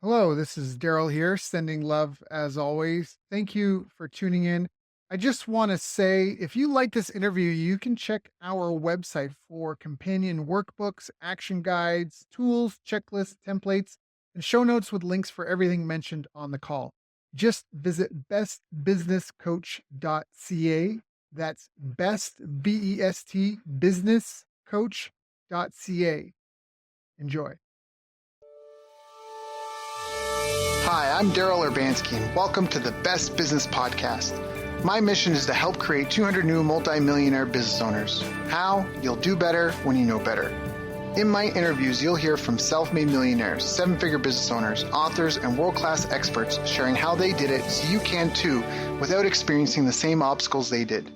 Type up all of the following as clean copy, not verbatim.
Hello, this is Derral here, sending love as always. Thank you for tuning in. I just want to say if you like this interview, you can check our website for companion workbooks, action guides, tools, checklists, templates, and show notes with links for everything mentioned on the call. Just visit bestbusinesscoach.ca. That's best, B-E-S-T, businesscoach.ca. Enjoy. Hi, I'm Derral Urbanski, and welcome to the Best Business Podcast. My mission is to help create 200 new multi-millionaire business owners. How? You'll do better when you know better. In my interviews, you'll hear from self-made millionaires, seven-figure business owners, authors, and world-class experts sharing how they did it so you can too without experiencing the same obstacles they did.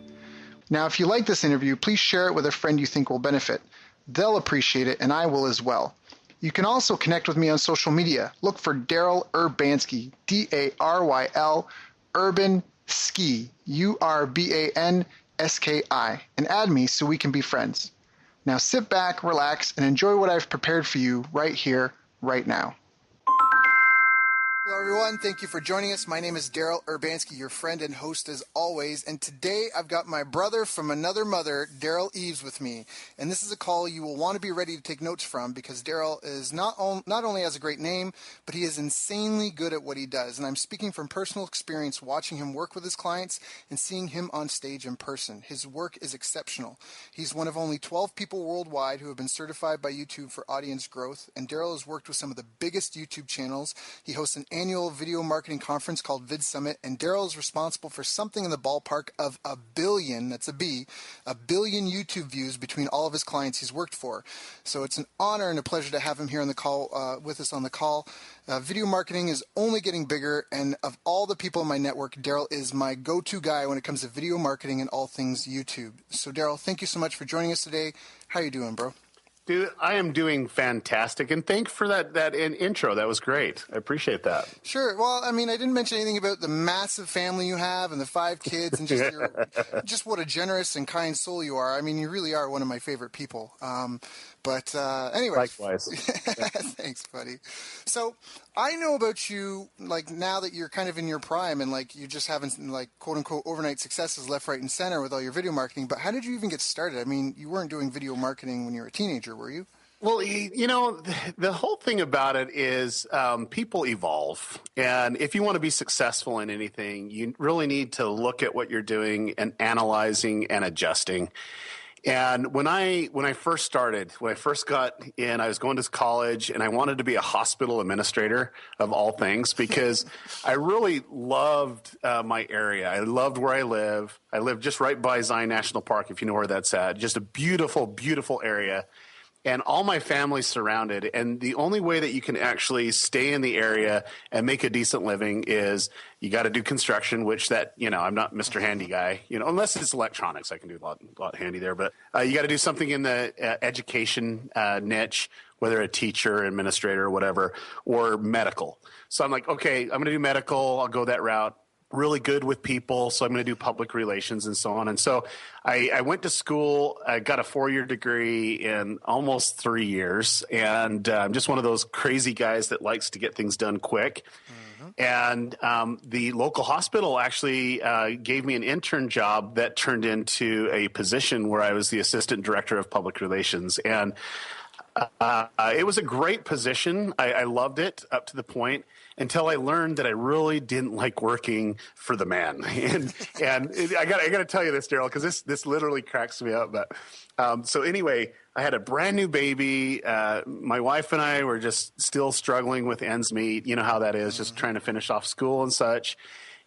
Now, if you like this interview, please share it with a friend you think will benefit. They'll appreciate it, and I will as well. You can also connect with me on social media. Look for Derral Urbanski, D-A-R-Y-L, Urban Ski, U-R-B-A-N-S-K-I, and add me so we can be friends. Now sit back, relax, and enjoy what I've prepared for you right here, right now. Hello, everyone. Thank you for joining us. My name is Derral Urbanski, your friend and host as always. And today I've got my brother from another mother, Derral Eves, with me. And this is a call you will want to be ready to take notes from because Derral is not only has a great name, but he is insanely good at what he does. And I'm speaking from personal experience watching him work with his clients and seeing him on stage in person. His work is exceptional. He's one of only 12 people worldwide who have been certified by YouTube for audience growth. And Derral has worked with some of the biggest YouTube channels. He hosts an annual video marketing conference called Vid Summit, and Derral is responsible for something in the ballpark of a billion, that's a B, a billion YouTube views between all of his clients he's worked for. So it's an honor and a pleasure to have him here on the call, with us on the call. Video marketing is only getting bigger, and of all the people in my network, Derral is my go-to guy when it comes to video marketing and all things YouTube. So Derral, thank you so much for joining us today. How you doing, bro? Dude, I am doing fantastic, and thanks for that intro. That was great. I appreciate that. Sure. Well, I mean, I didn't mention anything about the massive family you have and the 5 kids and just what a generous and kind soul you are. I mean, you really are one of my favorite people. Anyway. Likewise. Thanks, buddy. So I know about you, like, now that you're kind of in your prime and, like, you're just having, like, quote-unquote overnight successes left, right, and center with all your video marketing. But how did you even get started? I mean, you weren't doing video marketing when you were a teenager, were you? Well, the whole thing about it is people evolve. And if you want to be successful in anything, you really need to look at what you're doing and analyzing and adjusting. And when I first started, when I first got in, I was going to college and I wanted to be a hospital administrator of all things because I really loved my area. I loved where I live. I live just right by Zion National Park, if you know where that's at. Just a beautiful, beautiful area. And all my family's surrounded. And the only way that you can actually stay in the area and make a decent living is you got to do construction, which I'm not Mr. Handy guy, unless it's electronics. I can do a lot handy there. But you got to do something in the education niche, whether a teacher, administrator, or whatever, or medical. So I'm like, okay, I'm going to do medical. I'll go that route. Really good with people, so I'm going to do public relations and so on. And so I went to school. I got a 4-year degree in almost 3 years, and I'm just one of those crazy guys that likes to get things done quick. And the local hospital actually gave me an intern job that turned into a position where I was the assistant director of public relations. And it was a great position. I loved it up to the point until I learned that I really didn't like working for the man. And I got to tell you this, Derral, because this literally cracks me up. But so anyway, I had a brand new baby. My wife and I were just still struggling with ends meet. You know how that is, just trying to finish off school and such.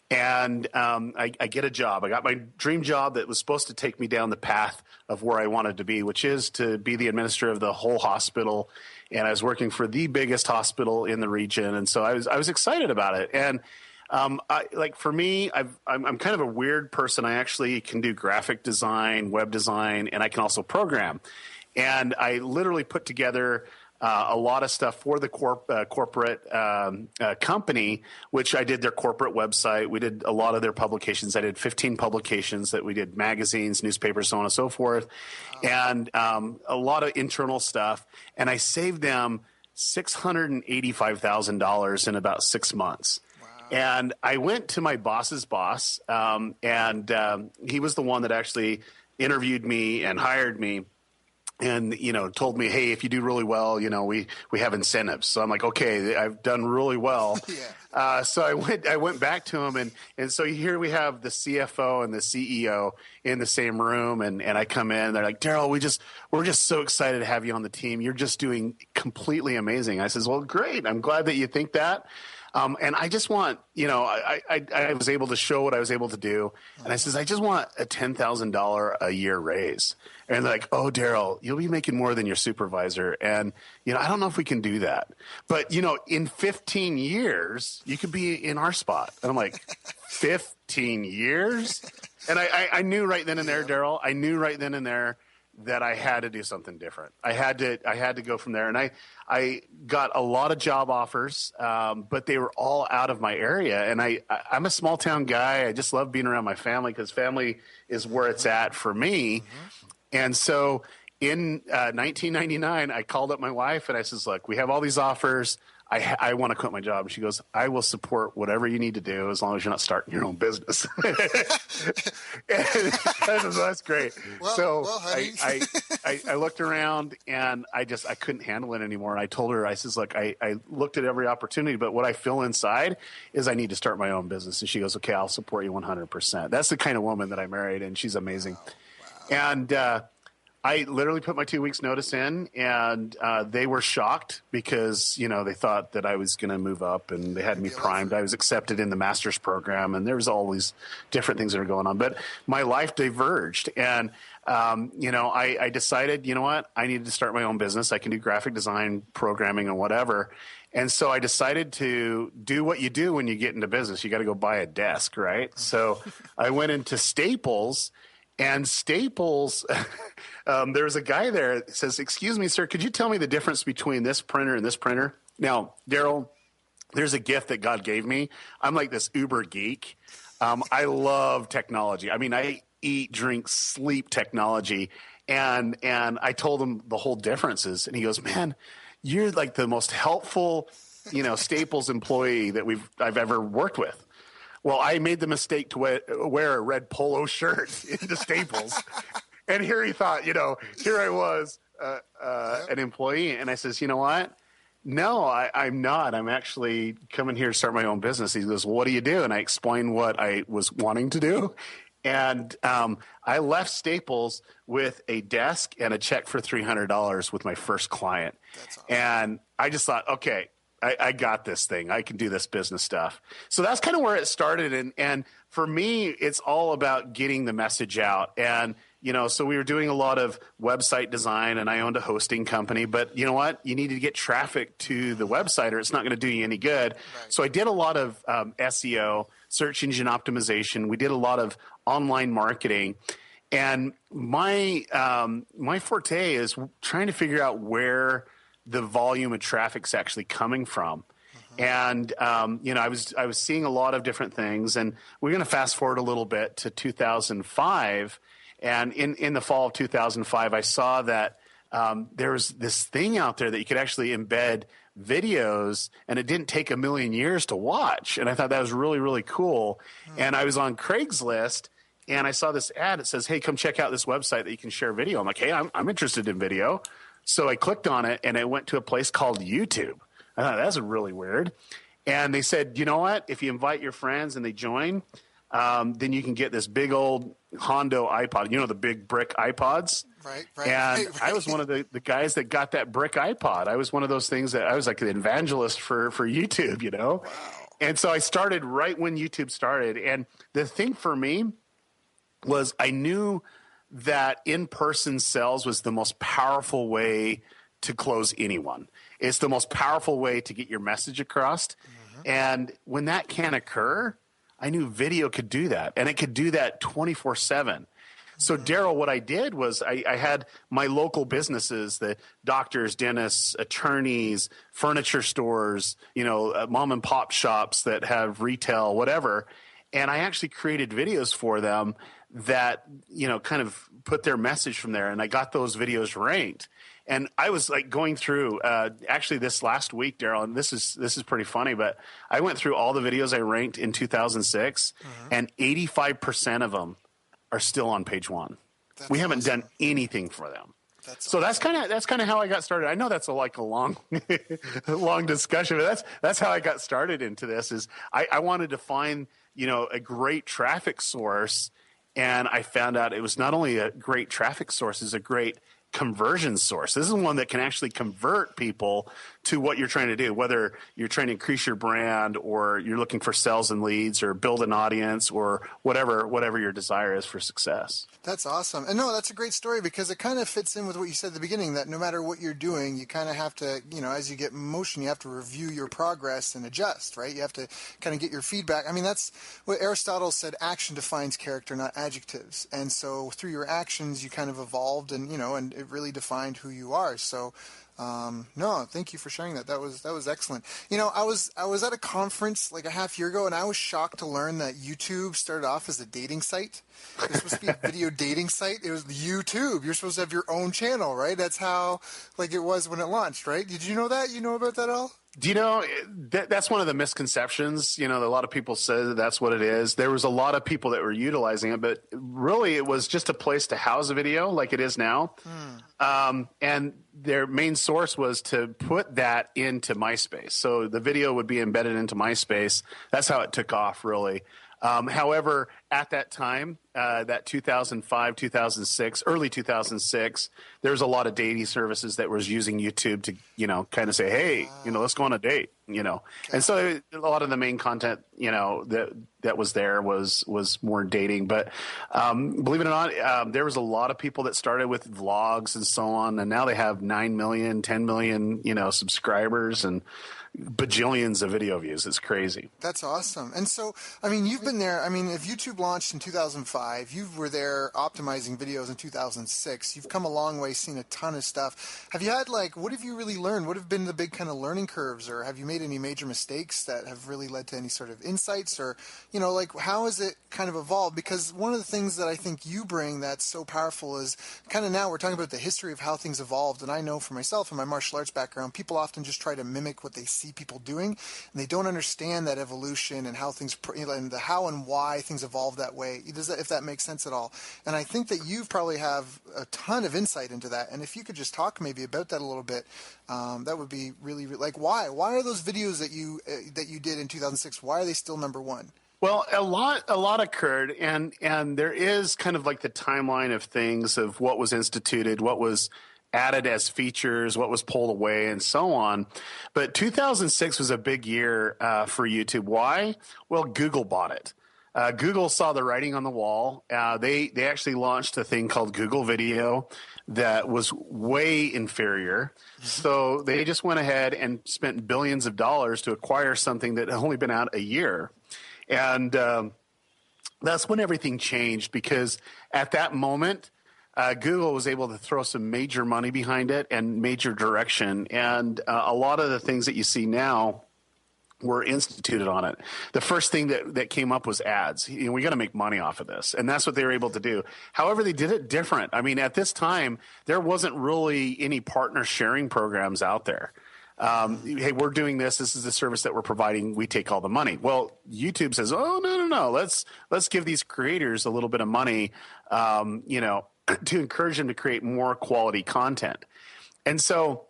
And I get a job. I got my dream job that was supposed to take me down the path of where I wanted to be, which is to be the administrator of the whole hospital. And I was working for the biggest hospital in the region, and so I was excited about it. And for me, I'm kind of a weird person. I actually can do graphic design, web design, and I can also program. And I literally put together a lot of stuff for the corporate company, which I did their corporate website. We did a lot of their publications. I did 15 publications that we did, magazines, newspapers, so on and so forth, and a lot of internal stuff. And I saved them $685,000 in about 6 months. Wow. And I went to my boss's boss, and he was the one that actually interviewed me and hired me. And, told me, hey, if you do really well, we have incentives. So I'm like, okay, I've done really well. Yeah. So I went back to him, and so here we have the CFO and the CEO in the same room, and I come in, they're like, Derral, we're just so excited to have you on the team. You're just doing completely amazing. I says, well, great. I'm glad that you think that. And I just want, I was able to show what I was able to do. And I says, I just want a $10,000 a year raise. And they're like, oh, Derral, you'll be making more than your supervisor. And, I don't know if we can do that. But, in 15 years, you could be in our spot. And I'm like, 15 years? And I knew right then and there, Derral, I knew right then and there that I had to do something different. I had to go from there. And I got a lot of job offers, but they were all out of my area. And I'm a small town guy. I just love being around my family because family is where it's at for me. Mm-hmm. And so in 1999, I called up my wife and I says, look, we have all these offers. I want to quit my job. And she goes, I will support whatever you need to do as long as you're not starting your own business. That's great. I looked around and I couldn't handle it anymore. And I told her, I says, look, I looked at every opportunity, but what I feel inside is I need to start my own business. And she goes, okay, I'll support you 100%. That's the kind of woman that I married, and she's amazing. Wow. And, I literally put my 2 weeks notice in, and they were shocked because, they thought that I was going to move up, and they had me primed. I was accepted in the master's program, and there was all these different things that are going on. But my life diverged, and, I decided, what? I needed to start my own business. I can do graphic design, programming, and whatever. And so I decided to do what you do when you get into business. You got to go buy a desk, right? So I went into Staples. And Staples, there was a guy there that says, excuse me, sir, could you tell me the difference between this printer and this printer? Now, Derral, there's a gift that God gave me. I'm like this uber geek. I love technology. I mean, I eat, drink, sleep technology. And I told him the whole differences. And he goes, man, you're like the most helpful, Staples employee that I've ever worked with. Well, I made the mistake to wear a red polo shirt into Staples. And here he thought, here I was, an employee. And I says, you know what? No, I'm not. I'm actually coming here to start my own business. He goes, well, what do you do? And I explained what I was wanting to do. And I left Staples with a desk and a check for $300 with my first client. That's awesome. And I just thought, okay, I got this thing. I can do this business stuff. So that's kind of where it started. And for me, it's all about getting the message out. And, so we were doing a lot of website design, and I owned a hosting company. But you know what? You need to get traffic to the website or it's not going to do you any good. Right. So I did a lot of SEO, search engine optimization. We did a lot of online marketing. And my forte is trying to figure out where the volume of traffic's actually coming from. And, I was seeing a lot of different things, and we're going to fast forward a little bit to 2005. And in the fall of 2005, I saw that there was this thing out there that you could actually embed videos, and it didn't take a million years to watch. And I thought that was really, really cool. And I was on Craigslist, and I saw this ad that says, hey, come check out this website that you can share video. I'm like, hey, I'm interested in video. So I clicked on it, and I went to a place called YouTube. I thought, that's really weird. And they said, you know what? If you invite your friends and they join, then you can get this big old Hondo iPod, the big brick iPods. Right. And I was one of the guys that got that brick iPod. I was one of those things that I was like an evangelist for YouTube, Wow. And so I started right when YouTube started. And the thing for me was I knew that in-person sales was the most powerful way to close anyone. It's the most powerful way to get your message across. Mm-hmm. And when that can occur, I knew video could do that, and it could do that 24/7. So, Derral, what I did was I had my local businesses, the doctors, dentists, attorneys, furniture stores, mom and pop shops that have retail, whatever. And I actually created videos for them that, kind of put their message from there. And I got those videos ranked. And I was like going through actually this last week, Derral, and this is pretty funny, but I went through all the videos I ranked in 2006, and 85% of them are still on page one. We haven't done anything for them. So that's kind of how I got started. I know that's a long long discussion, but that's how I got started into this. Is I wanted to find a great traffic source, and I found out it was not only a great traffic source, it's a great conversion source. This is one that can actually convert people to what you're trying to do, whether you're trying to increase your brand or you're looking for sales and leads or build an audience or whatever your desire is for success. That's awesome. And no, that's a great story because it kind of fits in with what you said at the beginning, that no matter what you're doing, you kind of have to, as you get motion, you have to review your progress and adjust, right? You have to kind of get your feedback. I mean, that's what Aristotle said, action defines character, not adjectives. And so through your actions, you kind of evolved and it really defined who you are. So, no, thank you for sharing that. That was excellent. I was at a conference like a half year ago, and I was shocked to learn that YouTube started off as a dating site. It was supposed to be a video dating site. It was YouTube. You're supposed to have your own channel, right? That's how it was when it launched, right? Did you know that? You know about that at all? Do you know, that's one of the misconceptions, a lot of people say that's what it is. There was a lot of people that were utilizing it, but really it was just a place to house a video like it is now. And their main source was to put that into MySpace. So the video would be embedded into MySpace. That's how it took off, really. However, at that time, that 2005, 2006, early 2006, there was a lot of dating services that was using YouTube to, kind of say, hey, let's go on a date, And so a lot of the main content, that was there was more dating. But believe it or not, there was a lot of people that started with vlogs and so on. And now they have 9 million, 10 million, subscribers and bajillions of video views. It's crazy. That's awesome. And so, you've been there. If YouTube launched in 2005, you were there optimizing videos in 2006. You've come a long way, seen a ton of stuff. Have you had, what have you really learned? What have been the big kind of learning curves, or have you made any major mistakes that have really led to any sort of insights, or, how has it kind of evolved? Because one of the things that I think you bring that's so powerful is kind of now we're talking about the history of how things evolved. And I know for myself in my martial arts background, people often just try to mimic what they see people doing, and they don't understand that evolution and how things and the how and why things evolve that way. If that makes sense at all. And I think that you probably have a ton of insight into that. And if you could just talk maybe about that a little bit, that would be really why are those videos that you did in 2006? Why are they still number one? Well, a lot occurred, and there is kind of like the timeline of things of what was instituted, what was added as features, what was pulled away, and so on. But 2006 was a big year for YouTube. Why? Well, Google bought it. Google saw the writing on the wall. They actually launched a thing called Google Video that was way inferior. So they just went ahead and spent billions of dollars to acquire something that had only been out a year. And that's when everything changed, because at that moment, Google was able to throw some major money behind it and major direction. And a lot of the things that you see now were instituted on it. The first thing that came up was ads. We got to make money off of this. And that's what they were able to do. However, they did it different. At this time, there wasn't really any partner sharing programs out there. Hey, we're doing this. This is the service that we're providing. We take all the money. Well, YouTube says, oh, no. Let's give these creators a little bit of money, to encourage them to create more quality content. And so,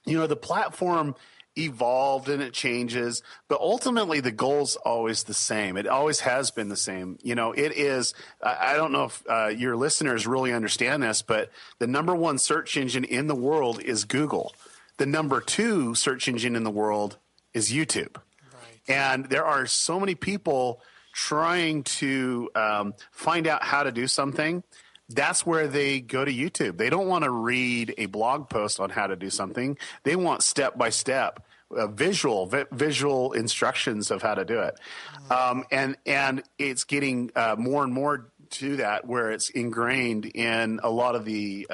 the platform evolved and it changes, but ultimately the goal's always the same. It always has been the same. It is, I don't know if your listeners really understand this, but the number one search engine in the world is Google. The number 2 search engine in the world is YouTube. Right. And there are so many people trying to find out how to do something. That's where they go to YouTube. They don't want to read a blog post on how to do something. They want step-by-step visual instructions of how to do it. And it's getting more and more to that, where it's ingrained in a lot of the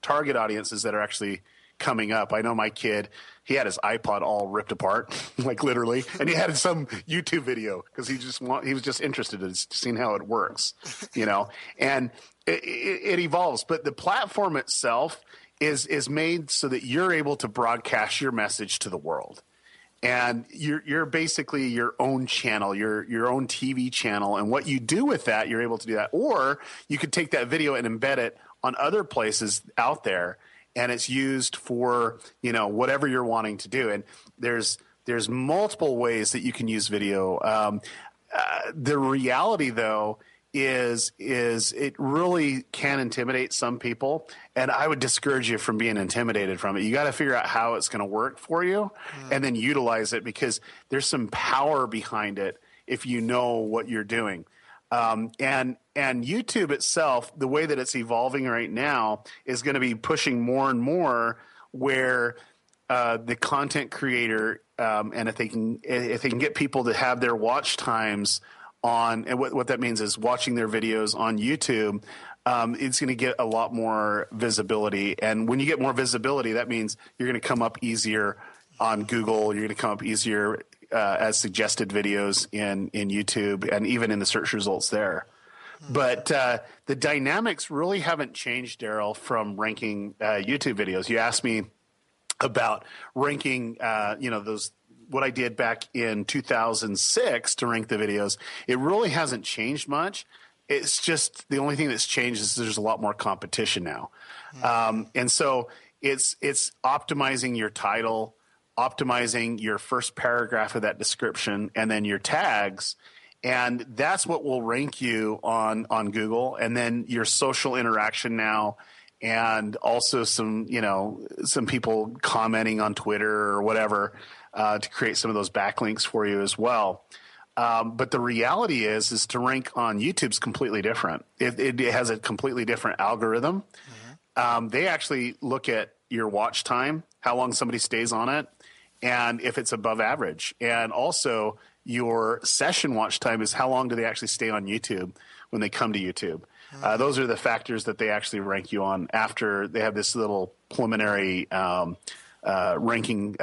target audiences that are actually coming up. I know my kid, he had his iPod all ripped apart, like literally, and he had some YouTube video because he was just interested in seeing how it works, and it evolves. But the platform itself is made so that you're able to broadcast your message to the world. And you're basically your own channel, your own TV channel. And what you do with that, you're able to do that. Or you could take that video and embed it on other places out there, and it's used for, whatever you're wanting to do. And there's multiple ways that you can use video. The reality, though, is it really can intimidate some people, and I would discourage you from being intimidated from it. You got to figure out how it's going to work for you, and then utilize it, because there's some power behind it if you know what you're doing. And YouTube itself, the way that it's evolving right now, is going to be pushing more and more where the content creator, and if they can get people to have their watch times on, and what that means is watching their videos on YouTube, it's going to get a lot more visibility. And when you get more visibility, that means you're going to come up easier on Google. You're going to come up easier as suggested videos in YouTube, and even in the search results there. But the dynamics really haven't changed, Derral, from ranking YouTube videos. You asked me about ranking, those, what I did back in 2006 to rank the videos. It really hasn't changed much. It's just the only thing that's changed is there's a lot more competition now. And so it's optimizing your title, optimizing your first paragraph of that description, and then your tags. And that's what will rank you on Google. And then your social interaction now, and also some people commenting on Twitter or whatever, to create some of those backlinks for you as well. But the reality is to rank on YouTube's completely different. It has a completely different algorithm. They actually look at your watch time, how long somebody stays on it, and if it's above average. And also your session watch time is how long do they actually stay on YouTube when they come to YouTube. Those are the factors that they actually rank you on after they have this little preliminary ranking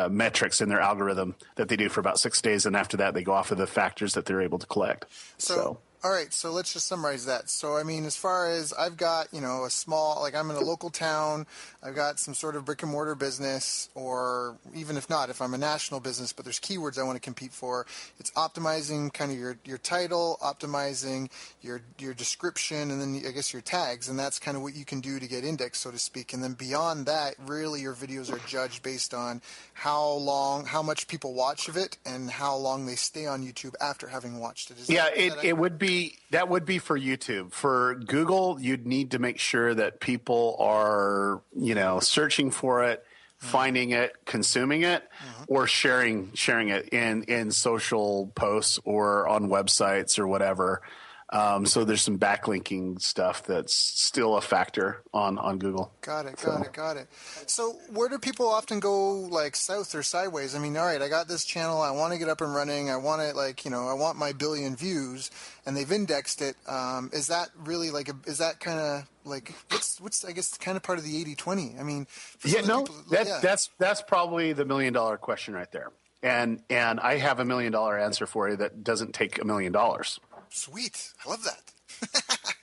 metrics in their algorithm that they do for about 6 days. And after that, they go off of the factors that they're able to collect. So all right, so let's just summarize that. So, I mean, as far as I've got, a small, like I'm in a local town, I've got some sort of brick and mortar business, or even if not, if I'm a national business, but there's keywords I want to compete for, it's optimizing kind of your title, optimizing your description, and then I guess your tags, and that's kind of what you can do to get indexed, so to speak. And then beyond that, really your videos are judged based on how much people watch of it, and how long they stay on YouTube after having watched it. That would be for YouTube. For Google, you'd need to make sure that people are, searching for it, finding it, consuming it, or sharing it in social posts or on websites or whatever. So there's some backlinking stuff that's still a factor on Google. Got it. So where do people often go, like south or sideways? I mean, all right, I got this channel, I want to get up and running, I want it I want my billion views, and they've indexed it. Is that really is that kind of like, what's I guess kind of part of the 80-20? I mean, that's probably the $1 million question right there. And I have $1 million answer for you that doesn't take $1 million. Sweet. I love that.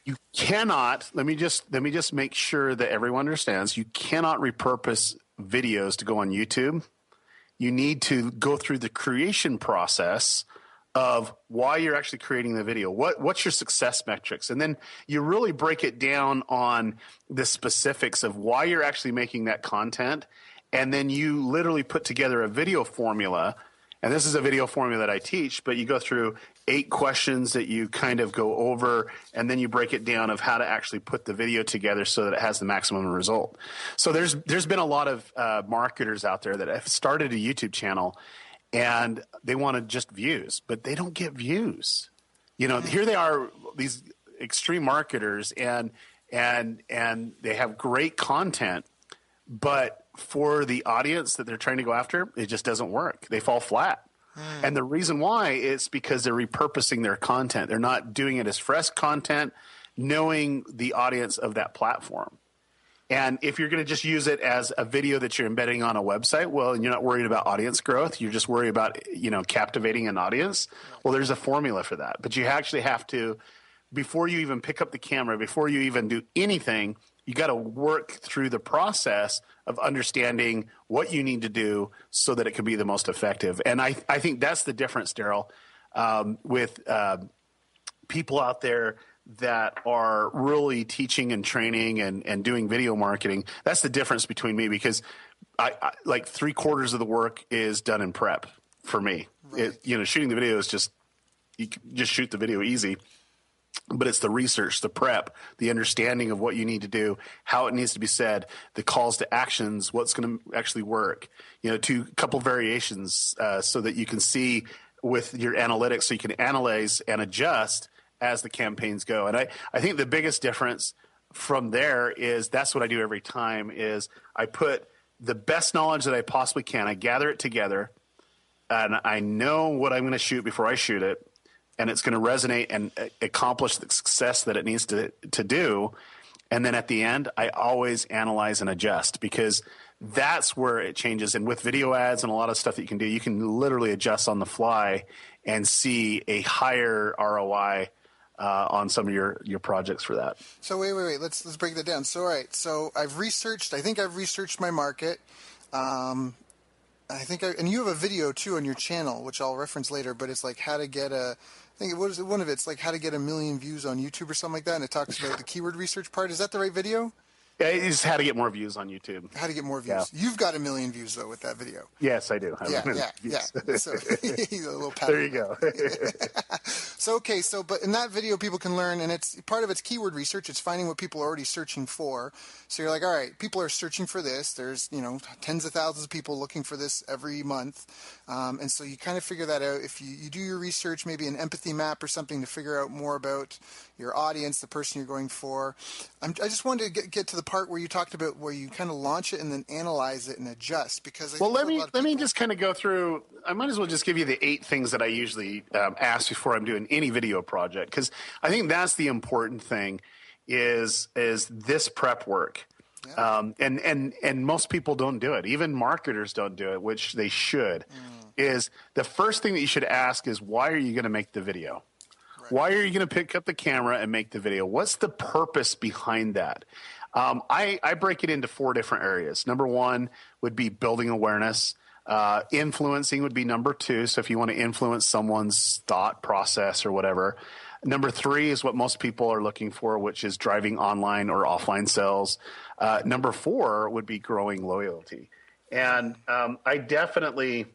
You cannot, let me just make sure that everyone understands, you cannot repurpose videos to go on YouTube. You need to go through the creation process of why you're actually creating the video. What's your success metrics? And then you really break it down on the specifics of why you're actually making that content. And then you literally put together a video formula. And this is a video formula that I teach, but you go through 8 questions that you kind of go over, and then you break it down of how to actually put the video together so that it has the maximum result. So there's been a lot of marketers out there that have started a YouTube channel, and they wanted just views, but they don't get views. Here they are, these extreme marketers, and they have great content, but for the audience that they're trying to go after, it just doesn't work. They fall flat. And the reason why is because they're repurposing their content. They're not doing it as fresh content, knowing the audience of that platform. And if you're going to just use it as a video that you're embedding on a website, well, and you're not worried about audience growth, you're just worried about, captivating an audience. Well, there's a formula for that. But you actually have to, before you even pick up the camera, before you even do anything, You got to work through the process of understanding what you need to do so that it can be the most effective. And I think that's the difference, Derral, with people out there that are really teaching and training and doing video marketing. That's the difference between me, because I like 3/4 of the work is done in prep for me. Right. Shooting the video is just, you can just shoot the video easy. But it's the research, the prep, the understanding of what you need to do, how it needs to be said, the calls to actions, what's going to actually work, to a couple variations so that you can see with your analytics, so you can analyze and adjust as the campaigns go. And I think the biggest difference from there is that's what I do every time is I put the best knowledge that I possibly can. I gather it together, and I know what I'm going to shoot before I shoot it. And it's going to resonate and accomplish the success that it needs to do. And then at the end, I always analyze and adjust, because that's where it changes. And with video ads and a lot of stuff that you can do, you can literally adjust on the fly and see a higher ROI on some of your projects for that. So wait. Let's break that down. So all right. So I think I've researched my market. And you have a video too on your channel, which I'll reference later, but it's like how to get one of it's like how to get 1 million views on YouTube or something like that. And it talks about the keyword research part. Is that the right video? Yeah, it's how to get more views on YouTube. How to get more views. Yeah. You've got 1 million views though with that video. Yes, I do. Yeah. So a little pat. There you go. But in that video, people can learn, and it's part of it's keyword research. It's finding what people are already searching for. So you're like, all right, people are searching for this. There's tens of thousands of people looking for this every month, and so you kind of figure that out. If you do your research, maybe an empathy map or something to figure out more about your audience, the person you're going for. I just wanted to get to the part where you talked about where you kind of launch it and then analyze it and adjust, because let me just kind of go through. I might as well just give you the 8 things that I usually ask before I'm doing any video project, because I think that's the important thing is this prep work. Yeah. And most people don't do it. Even marketers don't do it, which they should. Is the first thing that you should ask is, why are you going to make the video? Right. Why are you going to pick up the camera and make the video? What's the purpose behind that? I break it into 4 different areas. Number 1 would be building awareness. Influencing would be number 2. So if you want to influence someone's thought process or whatever. Number 3 is what most people are looking for, which is driving online or offline sales. Number 4 would be growing loyalty. And I definitely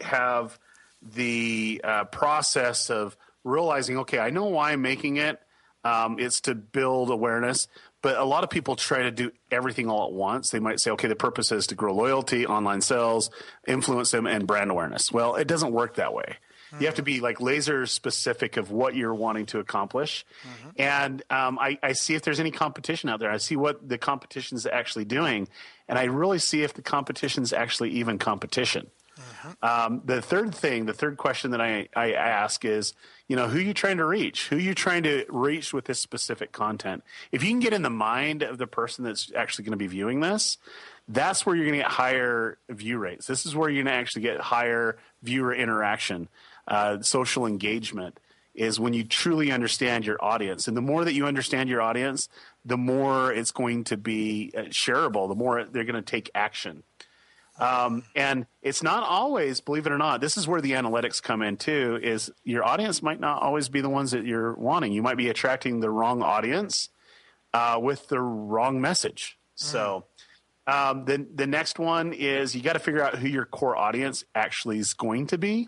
have the process of realizing, okay, I know why I'm making it. It's to build awareness, but a lot of people try to do everything all at once. They might say, okay, the purpose is to grow loyalty, online sales, influence them, and brand awareness. Well, it doesn't work that way. You have to be like laser specific of what you're wanting to accomplish. And I see if there's any competition out there. I see what the competition is actually doing, and I really see if the competition is actually even competition. The third question that I ask is, who you trying to reach? Who you trying to reach with this specific content? If you can get in the mind of the person that's actually going to be viewing this, that's where you're going to get higher view rates. This is where you're going to actually get higher viewer interaction. Social engagement is when you truly understand your audience. And the more that you understand your audience, the more it's going to be shareable, the more they're going to take action. And it's not always, believe it or not, this is where the analytics come in too, is your audience might not always be the ones that you're wanting. You might be attracting the wrong audience with the wrong message. So the next one is you got to figure out who your core audience actually is going to be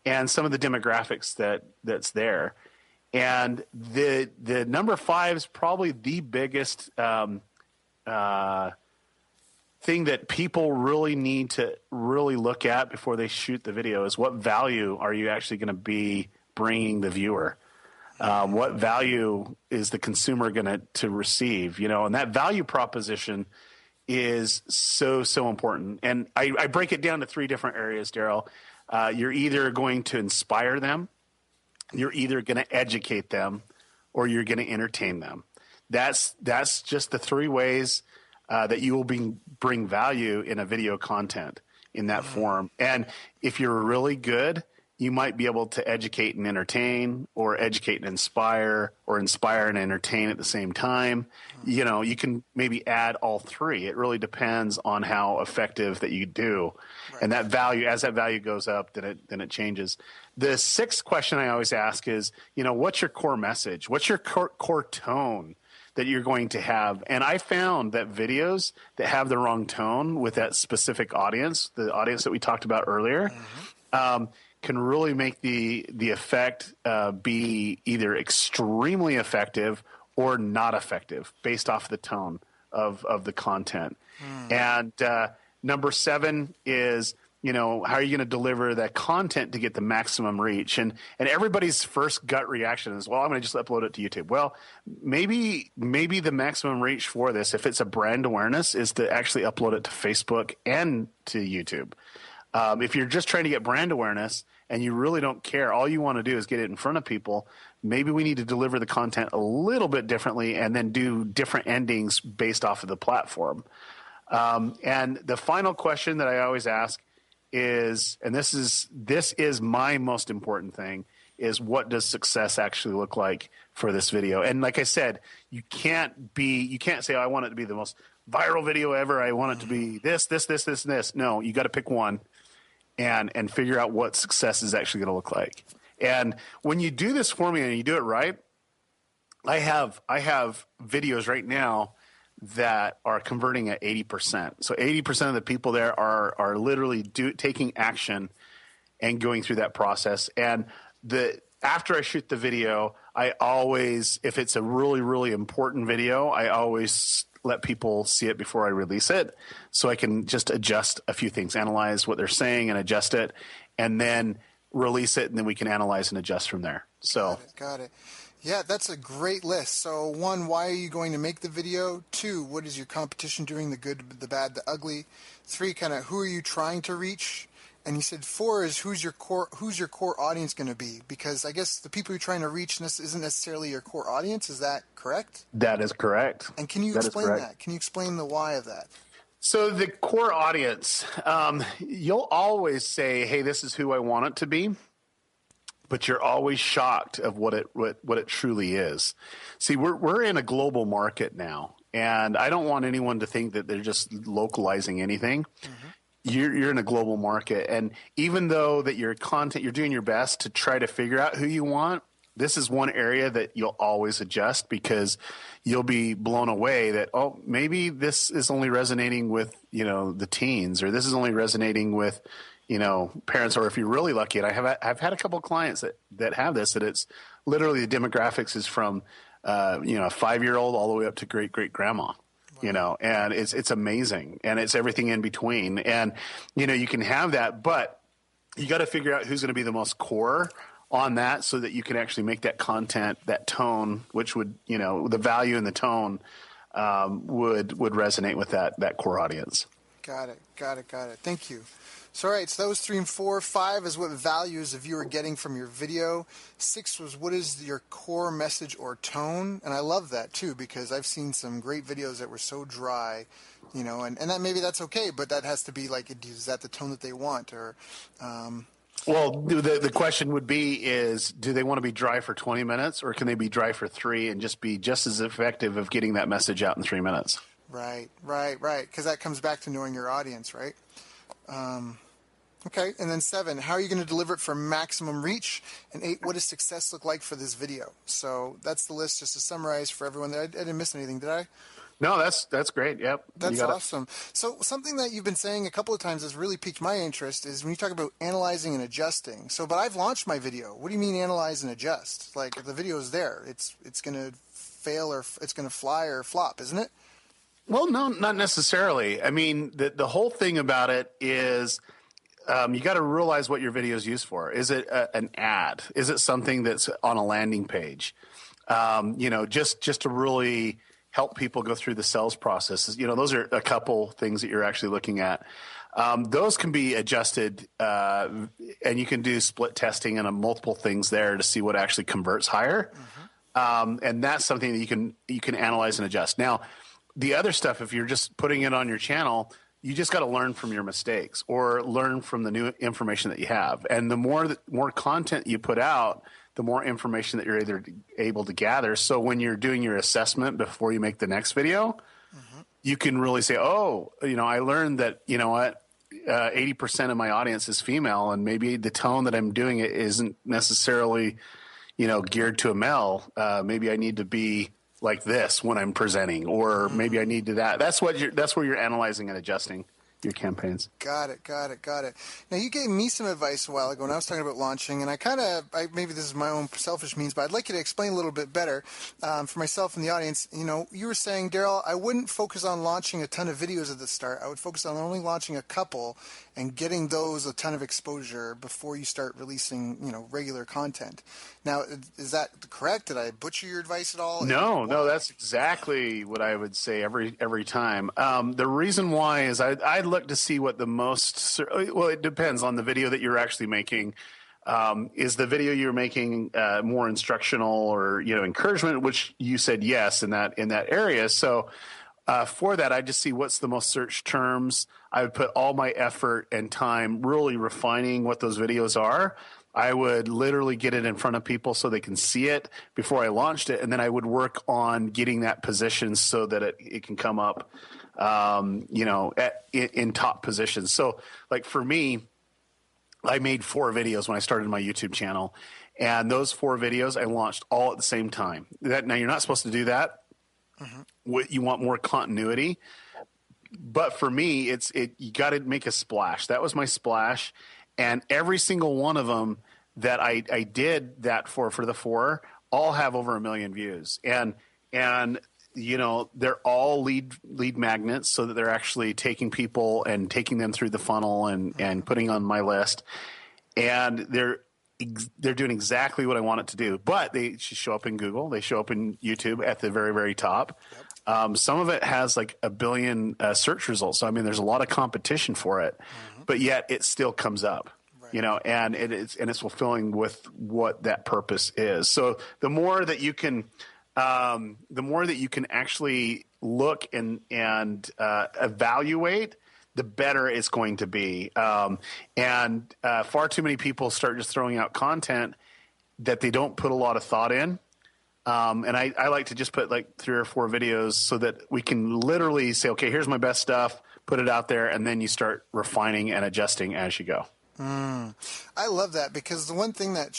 and some of the demographics that's there. And the number 5 is probably the biggest thing that people really need to really look at before they shoot the video is what value are you actually going to be bringing the viewer? What value is the consumer going to receive? And that value proposition is so important. And I break it down to 3 different areas, Derral. You're either going to inspire them, you're either going to educate them, or you're going to entertain them. That's just the 3 ways that you will bring value in a video content in that form. And if you're really good, you might be able to educate and entertain, or educate and inspire, or inspire and entertain at the same time. You know, you can maybe add all three. It really depends on how effective that you do. Right. And that value, as that value goes up, then it changes. The sixth question I always ask is, you know, what's your core message? What's your core tone that you're going to have? And I found that videos that have the wrong tone with that specific audience, the audience that we talked about earlier, can really make the effect be either extremely effective or not effective based off the tone of the content. And number 7 is, you know, how are you going to deliver that content to get the maximum reach? And everybody's first gut reaction is, well, I'm going to just upload it to YouTube. Well, maybe the maximum reach for this, if it's a brand awareness, is to actually upload it to Facebook and to YouTube. If you're just trying to get brand awareness and you really don't care, all you want to do is get it in front of people, maybe we need to deliver the content a little bit differently and then do different endings based off of the platform. And the final question that I always ask is, and this is my most important thing, is what does success actually look like for this video? And like I said, you can't say, oh, I want it to be the most viral video ever. I want it to be this, and this. No, you got to pick one and figure out what success is actually going to look like. And when you do this for me and you do it right, I have videos right now that are converting at 80%. So 80% of the people there are literally taking action and going through that process. And after I shoot the video, I always, if it's a really, really important video, I always let people see it before I release it, so I can just adjust a few things, analyze what they're saying and adjust it, and then release it, and then we can analyze and adjust from there. So Got it. Yeah, that's a great list. So 1, why are you going to make the video? 2, what is your competition doing, the good, the bad, the ugly? 3, kind of who are you trying to reach? And you said 4 is who's your core audience going to be? Because I guess the people you're trying to reach isn't necessarily your core audience. Is that correct? that is correct. And can you explain that? Can you explain the why of that? So the core audience, you'll always say, hey, this is who I want it to be, but you're always shocked of what it truly is. See, we're in a global market now, and I don't want anyone to think that they're just localizing anything. Mm-hmm. You're in a global market, and even though that your content, you're doing your best to try to figure out who you want, this is one area that you'll always adjust, because you'll be blown away that, oh, maybe this is only resonating with, you know, the teens, or this is only resonating with, you know, parents, or if you're really lucky. And I've had a couple of clients that have this, that it's literally the demographics is from, you know, a 5-year-old all the way up to great grandma. You know, and it's amazing, and it's everything in between. And, you know, you can have that, but you got to figure out who's going to be the most core on that, so that you can actually make that content, that tone, which would, you know, the value in the tone would resonate with that core audience. Got it. Thank you. So, all right, so that was 3 and 4. 5 is what values the viewer getting from your video. 6 was what is your core message or tone. And I love that, too, because I've seen some great videos that were so dry, you know, and that maybe that's okay, but that has to be like, is that the tone that they want? Or well, the question would be is, do they want to be dry for 20 minutes, or can they be dry for 3 and just be just as effective of getting that message out in 3 minutes? Right. Because that comes back to knowing your audience, right? Okay, and then 7, how are you going to deliver it for maximum reach? And 8, what does success look like for this video? So that's the list, just to summarize for everyone. I didn't miss anything, did I? No, that's great. Yep. That's awesome. So something that you've been saying a couple of times has really piqued my interest is when you talk about analyzing and adjusting. So, but I've launched my video. What do you mean analyze and adjust? Like, if the video is there, it's going to fail, or it's going to fly or flop, isn't it? Well, no, not necessarily. I mean, the whole thing about it is, you got to realize what your video is used for. Is it an ad? Is it something that's on a landing page? You know, just to really help people go through the sales processes. You know, those are a couple things that you're actually looking at. Those can be adjusted, and you can do split testing and multiple things there to see what actually converts higher. Mm-hmm. And that's something that you can analyze and adjust. Now, the other stuff, if you're just putting it on your channel, you just got to learn from your mistakes or learn from the new information that you have. And the more content you put out, the more information that you're able to gather. So when you're doing your assessment before you make the next video, you can really say, oh, I learned that, 80% of my audience is female, and maybe the tone that I'm doing it isn't necessarily, geared to a male. Maybe I need to be like this when I'm presenting, or maybe I need to that. That's where you're analyzing and adjusting your campaigns. Got it. Now, you gave me some advice a while ago when I was talking about launching, and maybe this is my own selfish means, but I'd like you to explain a little bit better for myself and the audience. You were saying, Derral, I wouldn't focus on launching a ton of videos at the start. I would focus on only launching a couple and getting those a ton of exposure before you start releasing, regular content. Now, is that correct? Did I butcher your advice at all? No, that's exactly what I would say every time. The reason why is I'd look to see what the most, well, it depends on the video that you're actually making. Is the video you're making more instructional or, encouragement, which you said yes in that area. So for that, I just see what's the most search terms. I would put all my effort and time really refining what those videos are. I would literally get it in front of people so they can see it before I launched it. And then I would work on getting that position so that it can come up, in top positions. So like for me, I made 4 videos when I started my YouTube channel, and those 4 videos I launched all at the same time. Now you're not supposed to do that. You want more continuity. But for me, you got to make a splash. That was my splash. And every single one of them that I did that for the 4 all have over 1 million views. And they're all lead magnets, so that they're actually taking people and taking them through the funnel and putting on my list. And they're doing exactly what I want it to do. But they show up in Google. They show up in YouTube at the very, very top. Yep. Some of it has like 1 billion search results. So, there's a lot of competition for it, but yet it still comes up, and it's fulfilling with what that purpose is. So the more that you can actually look and evaluate, the better it's going to be. And far too many people start just throwing out content that they don't put a lot of thought in. And I like to just put like 3 or 4 videos so that we can literally say, okay, here's my best stuff, put it out there, and then you start refining and adjusting as you go. I love that, because the one thing that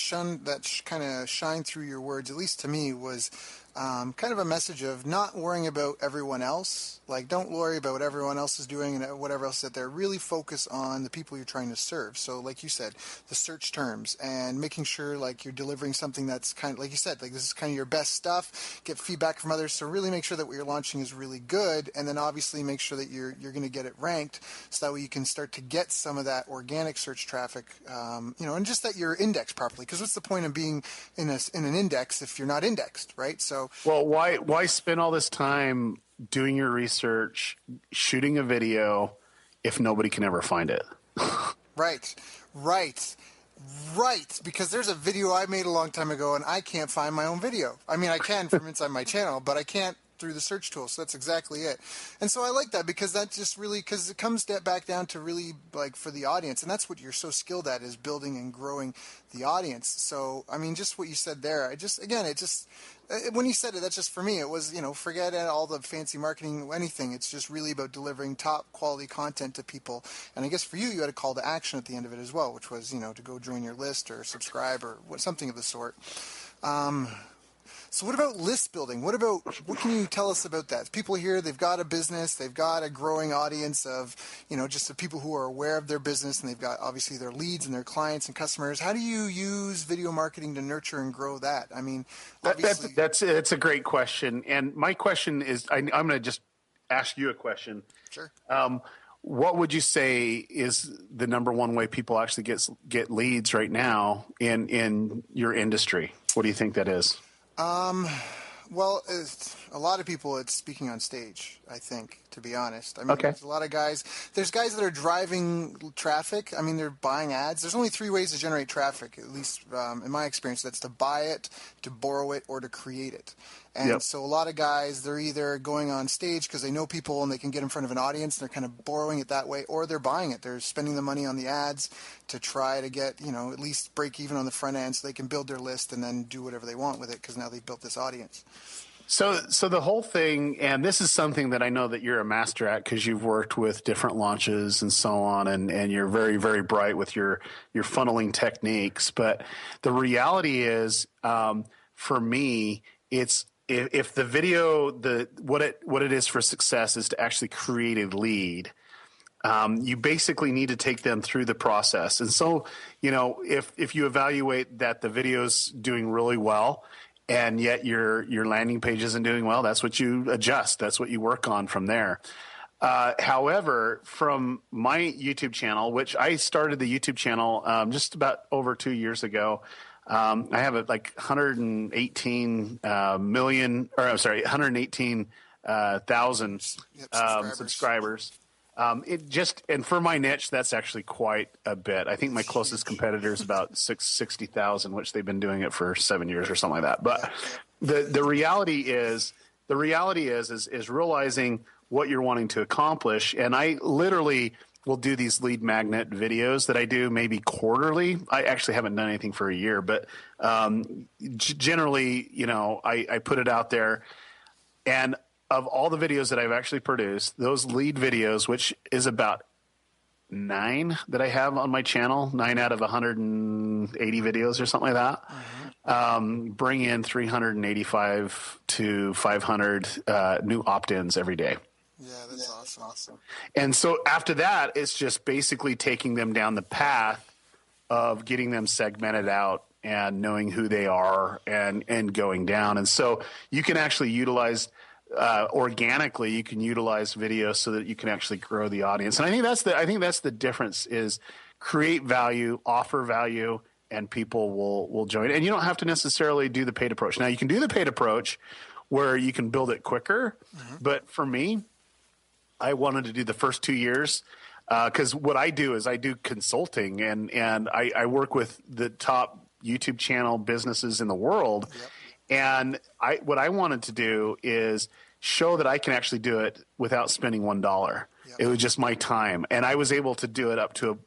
kind of shined through your words, at least to me, was kind of a message of not worrying about everyone else. Like, don't worry about what everyone else is doing and whatever else that they're. Really focus on the people you're trying to serve. So, like you said, the search terms and making sure like you're delivering something that's kind of, like you said, like this is kind of your best stuff. Get feedback from others. So really make sure that what you're launching is really good, and then obviously make sure that you're going to get it ranked, so that way you can start to get some of that organic search traffic. And just that you're indexed properly. Because what's the point of being in an index if you're not indexed, right? So, well, why spend all this time doing your research, shooting a video, if nobody can ever find it? Right. Because there's a video I made a long time ago, and I can't find my own video. I can from inside my channel, but I can't through the search tool. So that's exactly it. And so I like that, because that just really, because it comes back down to really like for the audience, and that's what you're so skilled at, is building and growing the audience. So just what you said there, when you said it, that's just for me. It was, forget all the fancy marketing, anything. It's just really about delivering top quality content to people. And I guess for you, you had a call to action at the end of it as well, which was, to go join your list or subscribe or something of the sort. So what about list building? What can you tell us about that? People here, they've got a business, they've got a growing audience of, just the people who are aware of their business, and they've got obviously their leads and their clients and customers. How do you use video marketing to nurture and grow that? Obviously that's a great question. And my question is, I'm going to just ask you a question. Sure. What would you say is the number one way people actually get leads right now in your industry? What do you think that is? Well, a lot of people, it's speaking on stage, I think, to be honest. I mean, Okay. there's a lot of guys. There's guys that are driving traffic. I mean, they're buying ads. There's only 3 ways to generate traffic, at least in my experience. That's to buy it, to borrow it, or to create it. And Yep. so a lot of guys, they're either going on stage because they know people and they can get in front of an audience, and they're kind of borrowing it that way, or they're buying it. They're spending the money on the ads to try to get, at least break even on the front end so they can build their list and then do whatever they want with it because now they've built this audience. So the whole thing, and this is something that I know that you're a master at because you've worked with different launches and so on, and you're very, very bright with your funneling techniques. But the reality is, for me, it's if the video, what it is for success is to actually create a lead. You basically need to take them through the process. And so, if you evaluate that the video's doing really well, and yet your landing page isn't doing well, that's what you adjust. That's what you work on from there. However, from my YouTube channel, which I started the YouTube channel just about over 2 years ago, I have 118,000 subscribers. And for my niche, that's actually quite a bit. I think my closest competitor is about 60,000, which they've been doing it for 7 years or something like that. But the reality is realizing what you're wanting to accomplish. And I literally will do these lead magnet videos that I do maybe quarterly. I actually haven't done anything for a year, but generally, I put it out there. And of all the videos that I've actually produced, those lead videos, which is about 9 that I have on my channel, 9 out of 180 videos or something like that, bring in 385 to 500 new opt-ins every day. Yeah, that's awesome. And so after that, it's just basically taking them down the path of getting them segmented out and knowing who they are and going down. And so you can actually utilize organically, you can utilize video so that you can actually grow the audience. And I think that's the difference is create value, offer value, and people will join. And you don't have to necessarily do the paid approach. Now you can do the paid approach where you can build it quicker. But for me, I wanted to do the first 2 years because what I do is I do consulting and I work with the top YouTube channel businesses in the world. And what I wanted to do is show that I can actually do it without spending $1. It was just my time, and I was able to do it up to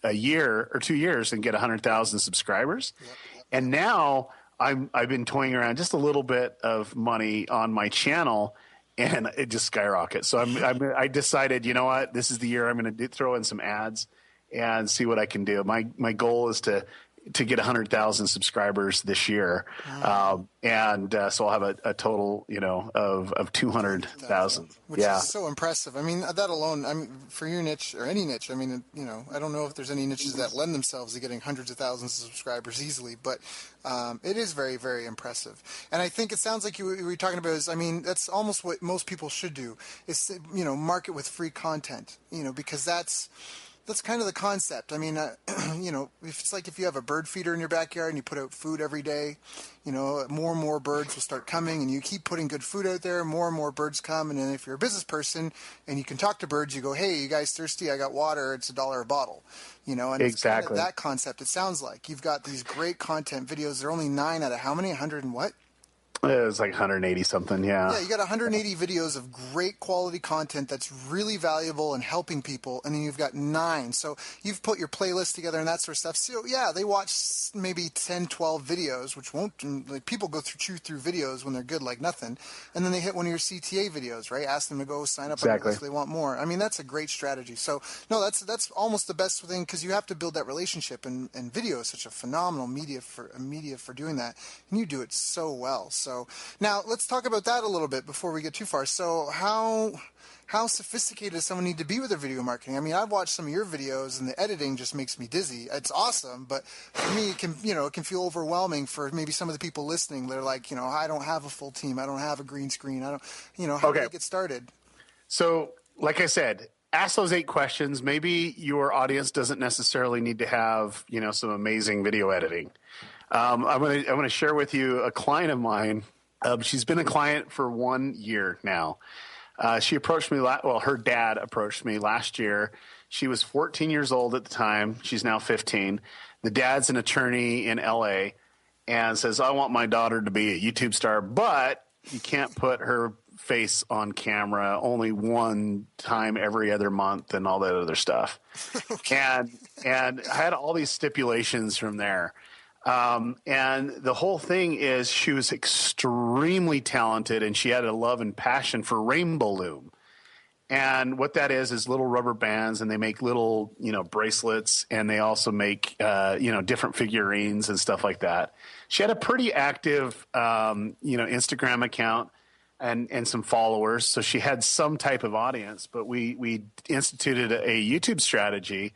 a year or 2 years and get 100,000 subscribers. And now I've been toying around just a little bit of money on my channel, and it just skyrockets. So I decided, you know what, this is the year I'm going to throw in some ads and see what I can do. My goal is to get 100,000 subscribers this year. So I'll have a total, of 200,000. Which is so impressive. I mean, that alone, for your niche or any niche, I mean, I don't know if there's any niches that lend themselves to getting hundreds of thousands of subscribers easily, but it is very, very impressive. And I think it sounds like you were talking about that's almost what most people should do is, market with free content, because that's kind of the concept. I mean, if it's like if you have a bird feeder in your backyard and you put out food every day, more and more birds will start coming, and you keep putting good food out there, more and more birds come. And then if you're a business person and you can talk to birds, you go, hey, you guys thirsty? I got water. It's $1 a bottle. And exactly. It's kind of that concept. It sounds like you've got these great content videos. They're only 9 out of how many? 100 and what? It was like 180 something, yeah. Yeah, you got 180 videos of great quality content that's really valuable and helping people, and then you've got 9. So you've put your playlist together and that sort of stuff. So yeah, they watch maybe 10, 12 videos, which won't, people go chew through videos when they're good like nothing, and then they hit one of your CTA videos, right? Ask them to go sign up on your list if they want more. I mean, that's a great strategy. So no, that's almost the best thing because you have to build that relationship, and video is such a phenomenal media for doing that, and you do it so well. So now let's talk about that a little bit before we get too far. So how sophisticated does someone need to be with their video marketing? I mean, I've watched some of your videos and the editing just makes me dizzy. It's awesome, but for me, it can feel overwhelming for maybe some of the people listening. They're like, I don't have a full team. I don't have a green screen. I don't, how do I get started? So like I said, ask those 8 questions. Maybe your audience doesn't necessarily need to have, some amazing video editing. I'm going to share with you a client of mine. She's been a client for 1 year now. She approached me, her dad approached me last year. She was 14 years old at the time. She's now 15. The dad's an attorney in LA and says, I want my daughter to be a YouTube star, but you can't put her face on camera only one time every other month and all that other stuff. And I had all these stipulations from there. And the whole thing is she was extremely talented and she had a love and passion for rainbow loom. And what that is little rubber bands, and they make little, bracelets, and they also make, different figurines and stuff like that. She had a pretty active, Instagram account and some followers. So she had some type of audience, but we instituted a YouTube strategy.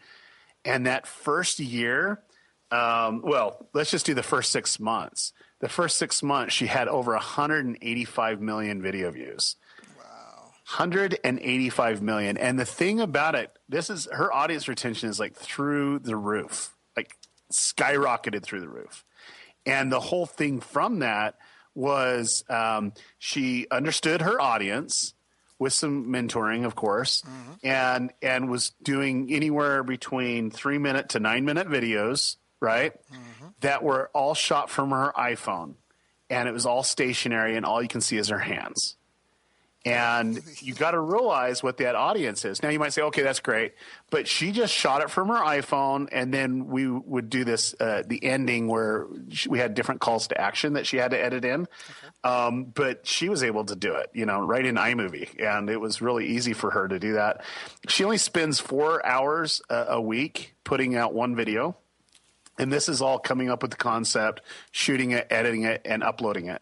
And that first year, let's just do the first 6 months. The first 6 months, she had over 185 million video views. 185 million. And the thing about it, her audience retention is like through the roof, like skyrocketed through the roof. And the whole thing from that was she understood her audience with some mentoring, of course, and was doing anywhere between 3-minute to 9-minute videos, right? That were all shot from her iPhone. And it was all stationary, and all you can see is her hands. And you got to realize what that audience is. Now you might say, okay, that's great. But she just shot it from her iPhone. And then we would do this, the ending where we had different calls to action that she had to edit in. Okay. But she was able to do it, right in iMovie. And it was really easy for her to do that. She only spends 4 hours a week putting out one video. And this is all coming up with the concept, shooting it, editing it, and uploading it.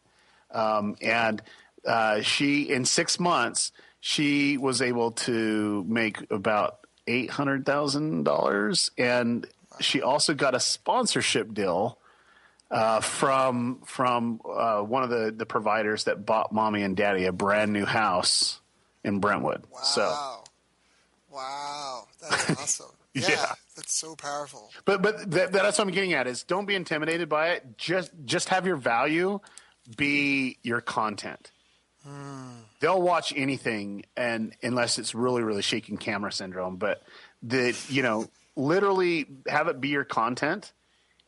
She, in 6 months, she was able to make about $800,000, and she also got a sponsorship deal from one of the providers that bought mommy and daddy a brand new house in Brentwood. Wow. Wow. That's awesome. Yeah. That's so powerful. But that's what I'm getting at is don't be intimidated by it. Just have your value be your content. They'll watch anything, and unless it's really, really shaking camera syndrome, but literally have it be your content,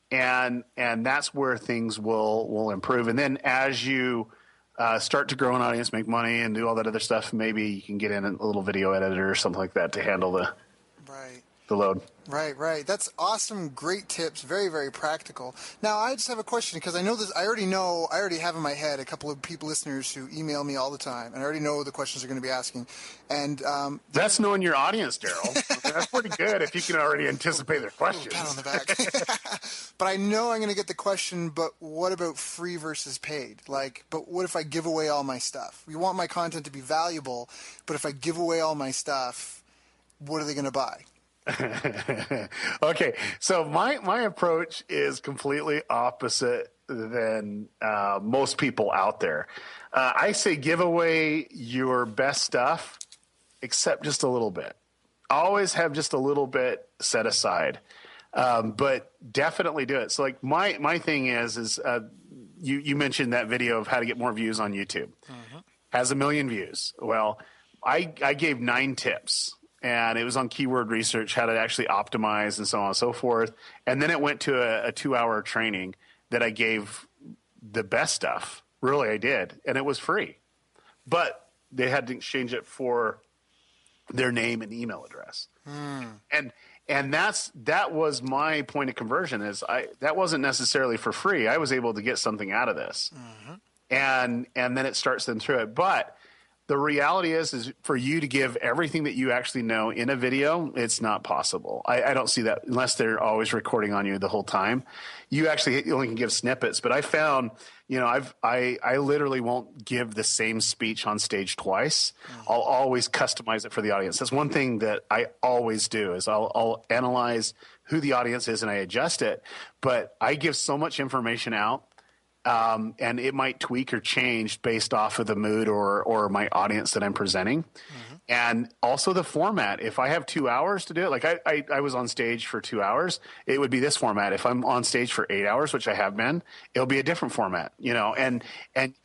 and that's where things will improve. And then as you start to grow an audience, make money, and do all that other stuff, maybe you can get in a little video editor or something like that to handle the load. Right. That's awesome. Great tips. Very, very practical. Now, I just have a question because I know this. I already have in my head a couple of listeners who email me all the time, and I already know the questions they're going to be asking. And that's knowing your audience, Derral. That's pretty good if you can already anticipate their questions. Pat on the back. But I know I'm going to get the question. But what about free versus paid? But what if I give away all my stuff? You want my content to be valuable, but if I give away all my stuff, what are they going to buy? Okay, so my approach is completely opposite than most people out there. I say give away your best stuff, except just a little bit. Always have just a little bit set aside, but definitely do it. So my thing is you mentioned that video of how to get more views on YouTube. Has 1 million views. Well, I gave 9 tips. And it was on keyword research, how to actually optimize and so on and so forth. And then it went to a 2-hour training that I gave the best stuff. Really, I did. And it was free. But they had to exchange it for their name and email address. And that was my point of conversion is that wasn't necessarily for free. I was able to get something out of this. And then it starts them through it. But the reality is for you to give everything that you actually know in a video, it's not possible. I don't see that unless they're always recording on you the whole time. You only can give snippets. But I found, I literally won't give the same speech on stage twice. I'll always customize it for the audience. That's one thing that I always do is I'll analyze who the audience is and I adjust it. But I give so much information out. And it might tweak or change based off of the mood or my audience that I'm presenting. And also the format. If I have 2 hours to do it, like I was on stage for 2 hours, it would be this format. If I'm on stage for 8 hours, which I have been, it'll be a different format, and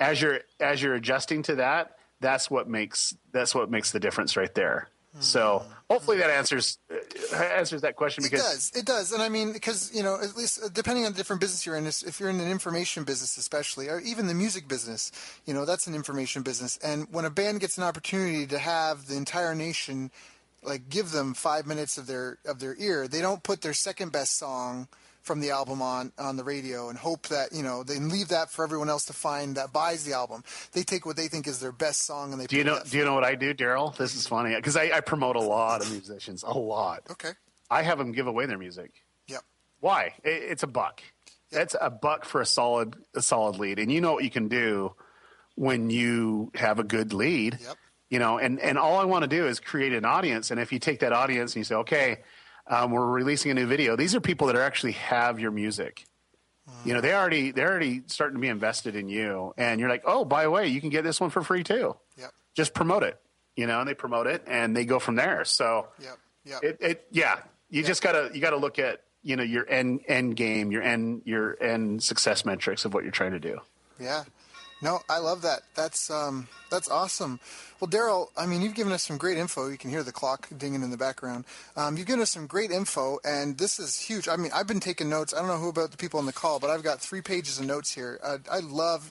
as you're adjusting to that, that's what makes the difference right there. So hopefully that answers that question. Because It does. And I mean, because, at least depending on the different business you're in, if you're in an information business especially, or even the music business, that's an information business. And when a band gets an opportunity to have the entire nation, like, give them 5 minutes of their ear, they don't put their second best song from the album on the radio and hope that, they leave that for everyone else to find that buys the album. They take what they think is their best song and they do you know what I do, Derral? This is funny because I promote a lot of musicians, a lot. Okay. I have them give away their music. Yep. Why? It's $1. Yep. That's $1 for a solid lead, and you know what you can do when you have a good lead. Yep. And all I want to do is create an audience. And if you take that audience and you say, okay, we're releasing a new video. These are people that actually have your music. They're already starting to be invested in you. And you're like, oh, by the way, you can get this one for free too. Yep. Just promote it, and they promote it and they go from there. So you just gotta look at, your end game, your end success metrics of what you're trying to do. Yeah. No, I love that. That's awesome. Well, Derral, I mean, you've given us some great info. You can hear the clock dinging in the background. You've given us some great info, and this is huge. I mean, I've been taking notes. I don't know who about the people on the call, but I've got 3 pages of notes here.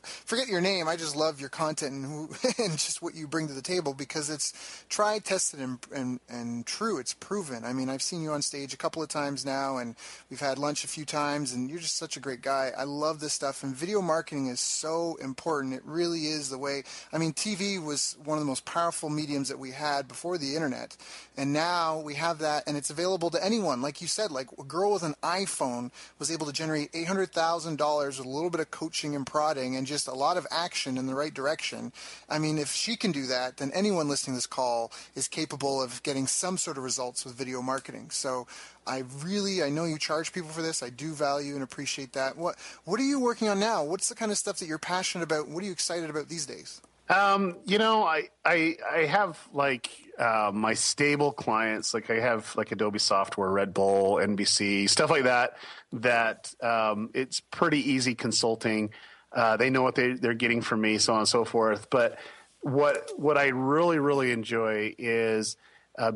Forget your name. I just love your content and just what you bring to the table, because it's tried, tested, and true. It's proven. I mean, I've seen you on stage a couple of times now, and we've had lunch a few times, and you're just such a great guy. I love this stuff, and video marketing is so important. It really is the way. I mean, TV was one of the most powerful mediums that we had before the internet, and now we have that, and it's available to anyone. Like you said, like a girl with an iPhone was able to generate $800,000 with a little bit of coaching and prodding and just a lot of action in the right direction. I mean, if she can do that, then anyone listening to this call is capable of getting some sort of results with video marketing. So I know you charge people for this. I do value and appreciate that. What are you working on now? What's the kind of stuff that you're passionate about? What are you excited about these days? I have my stable clients. Like I have like Adobe Software, Red Bull, NBC, stuff like that. It's pretty easy consulting. They know what they're getting from me, so on and so forth. But what I really, really enjoy is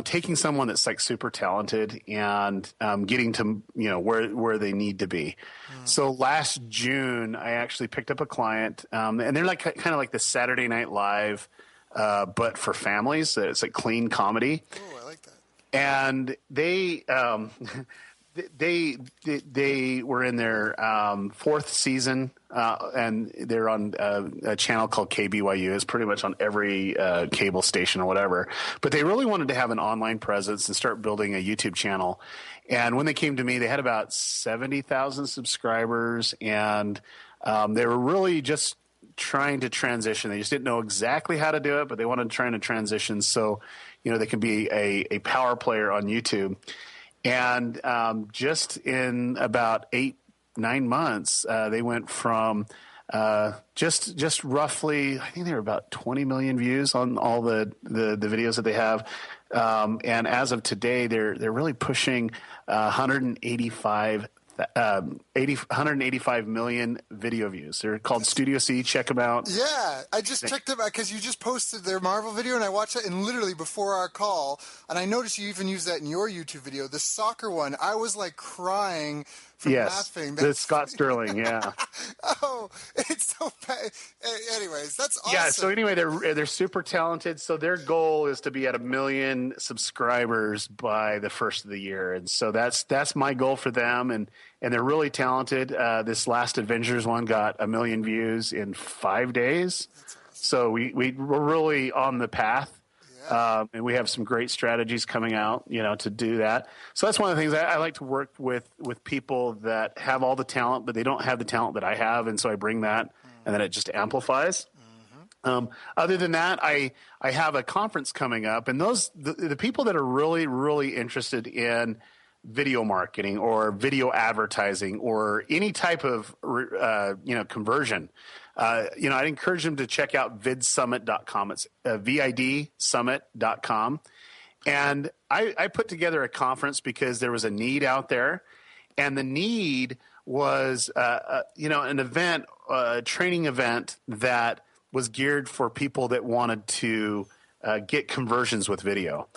taking someone that's like super talented and getting to where they need to be. So last June, I actually picked up a client, and they're like kind of like the Saturday Night Live, but for families. It's like clean comedy. Oh, I like that. And they were in their 4th season, and they're on a channel called KBYU. It's pretty much on every cable station or whatever. But they really wanted to have an online presence and start building a YouTube channel. And when they came to me, they had about 70,000 subscribers, and they were really just trying to transition. They just didn't know exactly how to do it, but they wanted to try to transition so they can be a power player on YouTube. And just in about 8-9 months, they went from just roughly, I think they were about 20 million views on all the videos that they have. And as of today, they're really pushing 185 million video views. They're called Studio C. Check them out. Yeah, I just checked them out because you just posted their Marvel video, and I watched it, and literally before our call, and I noticed you even used that in your YouTube video, the soccer one. I was like crying from laughing. The Scott Sterling, yeah. Oh, it's so bad. Anyways, that's awesome. Yeah, so anyway, they're super talented. So their goal is to be at 1 million subscribers by the first of the year. And so that's my goal for them. And they're really talented. This last Avengers one got 1 million views in 5 days. That's awesome. So we're really on the path. And we have some great strategies coming out, to do that. So that's one of the things I like to work with people that have all the talent, but they don't have the talent that I have. And so I bring that, and then it just amplifies. Other than that, I have a conference coming up, and the people that are really, really interested in video marketing or video advertising or any type of, conversion, I'd encourage them to check out vidsummit.com. It's vidsummit.com. And I put together a conference because there was a need out there, and the need was, an event, a training event that was geared for people that wanted to get conversions with video.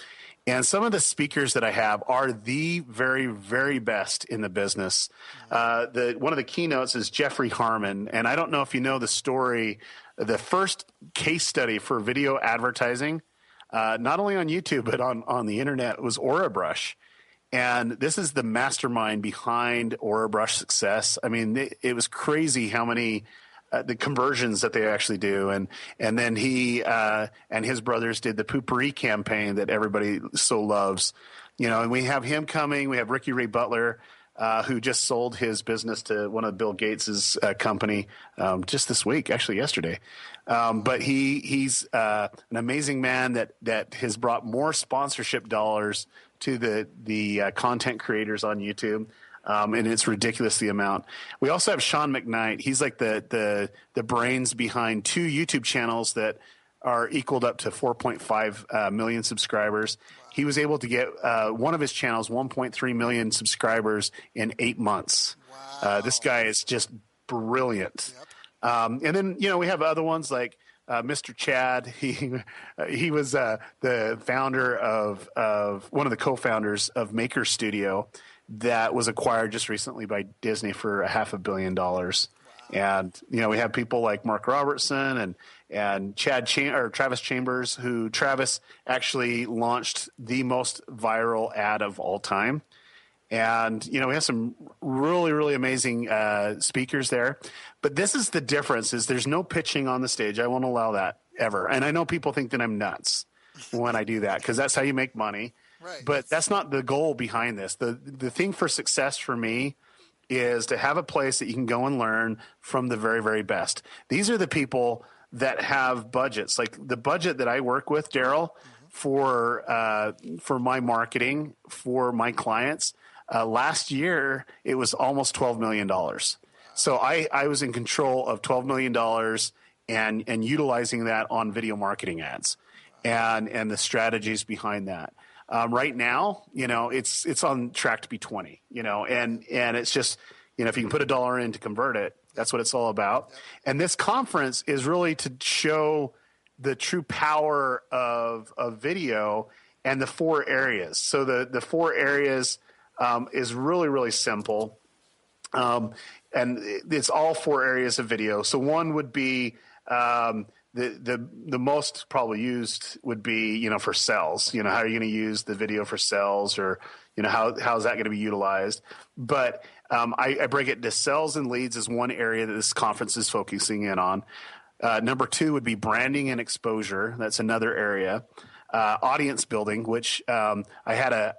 And some of the speakers that I have are the very, very best in the business. One of the keynotes is Jeffrey Harmon. And I don't know if you know the story, the first case study for video advertising, not only on YouTube, but on the internet, was AuraBrush. And this is the mastermind behind AuraBrush success. I mean, it was crazy how many the conversions that they actually do. And then he and his brothers did the Poopery campaign that everybody so loves. And we have him coming. We have Ricky Ray Butler, who just sold his business to one of Bill Gates's company just this week, actually yesterday. But he's an amazing man that has brought more sponsorship dollars to the content creators on YouTube. And it's ridiculous, the amount. We also have Sean McKnight. He's like the brains behind 2 YouTube channels that are equaled up to 4.5 million subscribers. Wow. He was able to get one of his channels 1.3 million subscribers in 8 months. Wow. This guy is just brilliant. Yep. And then we have other ones like Mr. Chad. He was the founder of one of the co-founders of Maker Studio that was acquired just recently by Disney for $500 million. Wow. And we have people like Mark Robertson and Travis Chambers, who Travis actually launched the most viral ad of all time. And we have some really, really amazing speakers there. But this is the difference: is there's no pitching on the stage. I won't allow that ever. And I know people think that I'm nuts when I do that, because that's how you make money. Right. But that's not the goal behind this. The thing for success for me is to have a place that you can go and learn from the very, very best. These are the people that have budgets. Like the budget that I work with, Derral, for my marketing, for my clients, last year it was almost $12 million. So I was in control of $12 million and utilizing that on video marketing ads and the strategies behind that. Right now, it's on track to be 20, and it's just, if you can put $1 in to convert it, that's what it's all about. Yep. And this conference is really to show the true power of video and the 4 areas. So the 4 areas is really, really simple. And it's all 4 areas of video. So one would be, the most probably used would be, for sales. How are you going to use the video for sales, or, how is that going to be utilized? But I break it into sales and leads as one area that this conference is focusing in on. Number 2 would be branding and exposure. That's another area. Audience building, which I had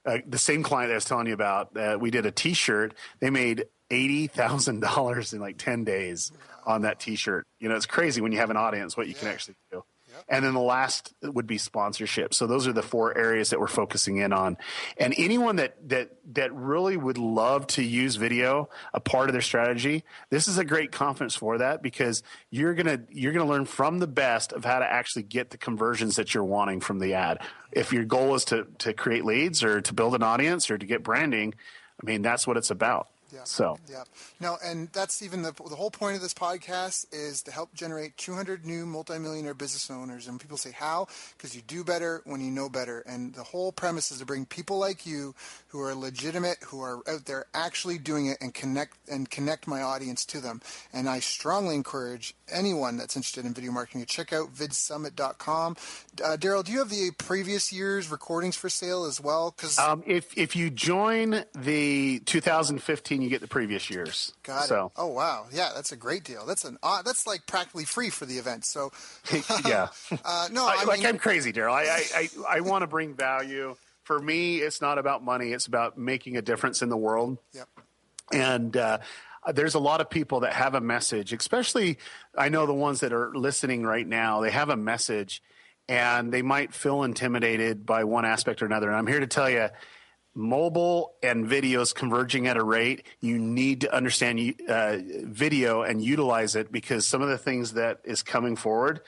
the same client that I was telling you about. We did a T-shirt. They made $80,000 in like 10 days on that T-shirt. It's crazy when you have an audience what you can actually do. Yep. And then the last would be sponsorship. So those are the 4 areas that we're focusing in on. And anyone that really would love to use video, a part of their strategy, this is a great conference for that, because you're gonna learn from the best of how to actually get the conversions that you're wanting from the ad. If your goal is to create leads or to build an audience or to get branding, that's what it's about. Yeah. So. Yeah. No, and that's even the whole point of this podcast is to help generate 200 new multimillionaire business owners. And people say, how? Because you do better when you know better. And the whole premise is to bring people like you who are legitimate, who are out there actually doing it, and connect my audience to them. And I strongly encourage anyone that's interested in video marketing to check out vidsummit.com. Derral, do you have the previous year's recordings for sale as well? Because if you join the 2015, you get the previous years. Got it. Oh wow, yeah, that's a great deal. That's like practically free for the event. So yeah, no, I'm crazy, Derral. I want to bring value. For me, it's not about money. It's about making a difference in the world. Yep. And there's a lot of people that have a message, especially I know the ones that are listening right now, they have a message and they might feel intimidated by one aspect or another. And I'm here to tell you, mobile and videos converging at a rate, you need to understand video and utilize it, because some of the things that is coming forward,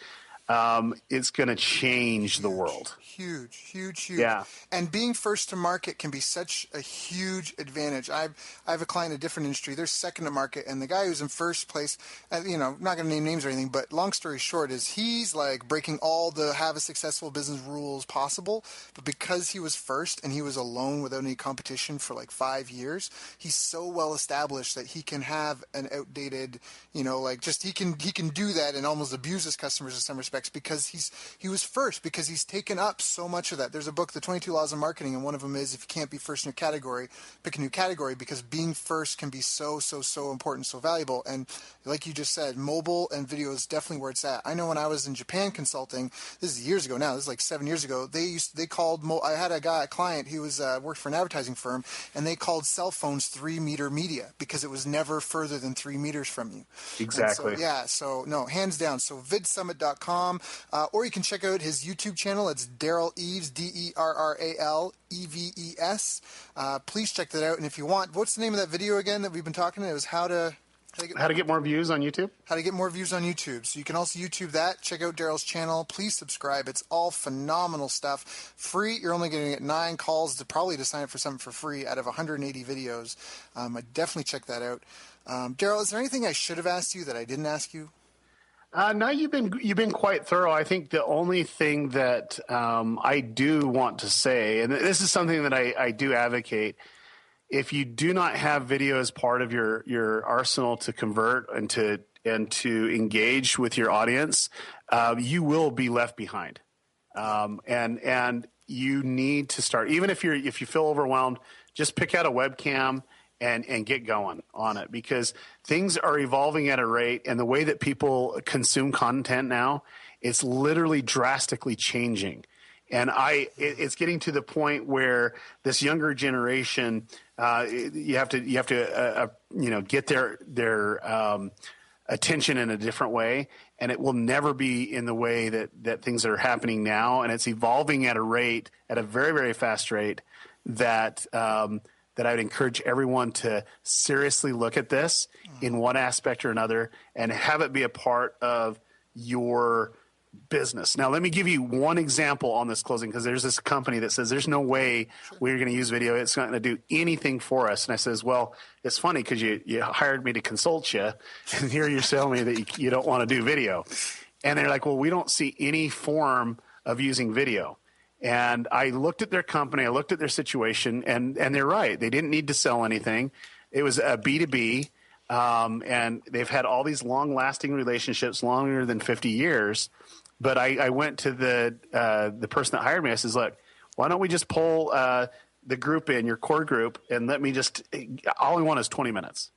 it's going to change the world. Huge. Yeah. And being first to market can be such a huge advantage. I have a client in a different industry. They're second to market, and the guy who's in first place, not going to name names or anything, but long story short is he's like breaking all the have a successful business rules possible. But because he was first and he was alone without any competition for like 5 years, he's so well established that he can have an outdated, he can do that and almost abuse his customers in some respects because he was first, because he's taken up so much of that. There's a book, The 22 Laws of Marketing, and one of them is if you can't be first in your category, pick a new category, because being first can be so important, so valuable. And like you just said, mobile and video is definitely where it's at. I know when I was in Japan consulting, this is years ago now, this is like 7 years ago, I had a client who was worked for an advertising firm, and they called cell phones 3-meter media because it was never further than 3 meters from you. Exactly. So no, hands down. So vidsummit.com, or you can check out his YouTube channel. It's Derral Eves, Derral Eves. Please check that out. And if you want, what's the name of that video again that we've been talking about? It was how to get more views on YouTube. How to get more views on YouTube. So you can also YouTube that. Check out Derral's channel. Please subscribe. It's all phenomenal stuff. Free. You're only going to get 9 calls to sign up for something for free out of 180 videos. I definitely check that out. Derral, is there anything I should have asked you that I didn't ask you? No, you've been quite thorough. I think the only thing that I do want to say, and this is something that I do advocate, if you do not have video as part of your arsenal to convert and to engage with your audience, you will be left behind. And you need to start, even if you feel overwhelmed, just pick out a webcam and get going on it, because things are evolving at a rate, and the way that people consume content now, it's literally drastically changing. And it's getting to the point where this younger generation, you have to get their attention in a different way, and it will never be in the way that things are happening now. And it's evolving at a very, very fast rate that I would encourage everyone to seriously look at this in one aspect or another and have it be a part of your business. Now, let me give you one example on this closing, because there's this company that says there's no way we're going to use video. It's not going to do anything for us. And I says, well, it's funny because you hired me to consult you, and here you're telling me that you don't want to do video. And they're like, well, we don't see any form of using video. And I looked at their company, I looked at their situation, and they're right. They didn't need to sell anything. It was a B2B, and they've had all these long-lasting relationships, longer than 50 years. But I went to the person that hired me. I says, look, why don't we just pull the group in, your core group, and all we want is 20 minutes.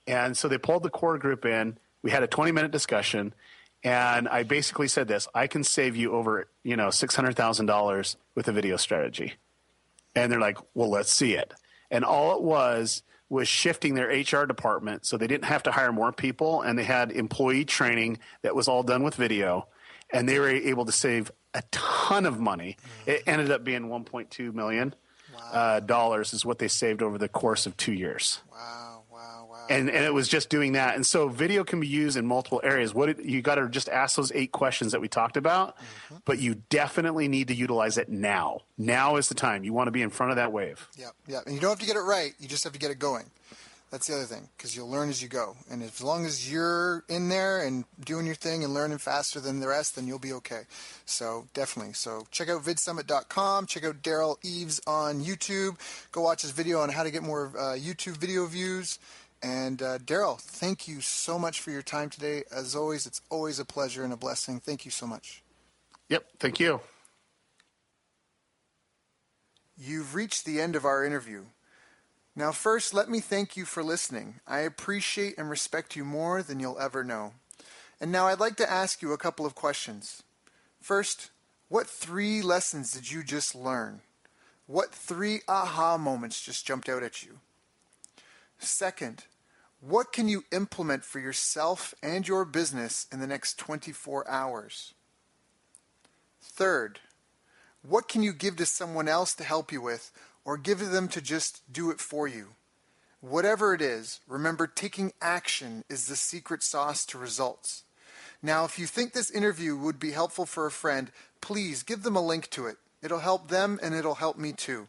And so they pulled the core group in. We had a 20-minute discussion. And I basically said this: I can save you over, $600,000 with a video strategy. And they're like, well, let's see it. And all it was shifting their HR department, so they didn't have to hire more people, and they had employee training that was all done with video, and they were able to save a ton of money. It ended up being $1.2 million dollars is what they saved over the course of 2 years. Wow. And it was just doing that. And so video can be used in multiple areas. You got to just ask those 8 questions that we talked about, but you definitely need to utilize it now. Now is the time. You want to be in front of that wave. Yeah. And you don't have to get it right. You just have to get it going. That's the other thing, because you'll learn as you go. And as long as you're in there and doing your thing and learning faster than the rest, then you'll be okay. So definitely. So check out vidsummit.com. Check out Derral Eves on YouTube. Go watch his video on how to get more YouTube video views. And Derral, thank you so much for your time today. As always, it's always a pleasure and a blessing. Thank you so much. Yep. Thank you. You've reached the end of our interview. Now, first, let me thank you for listening. I appreciate and respect you more than you'll ever know. And now I'd like to ask you a couple of questions. First, what 3 lessons did you just learn? What 3 aha moments just jumped out at you? Second, what can you implement for yourself and your business in the next 24 hours? Third, what can you give to someone else to help you with, or give them to just do it for you? Whatever it is, remember, taking action is the secret sauce to results. Now, if you think this interview would be helpful for a friend, please give them a link to it. It'll help them and it'll help me too.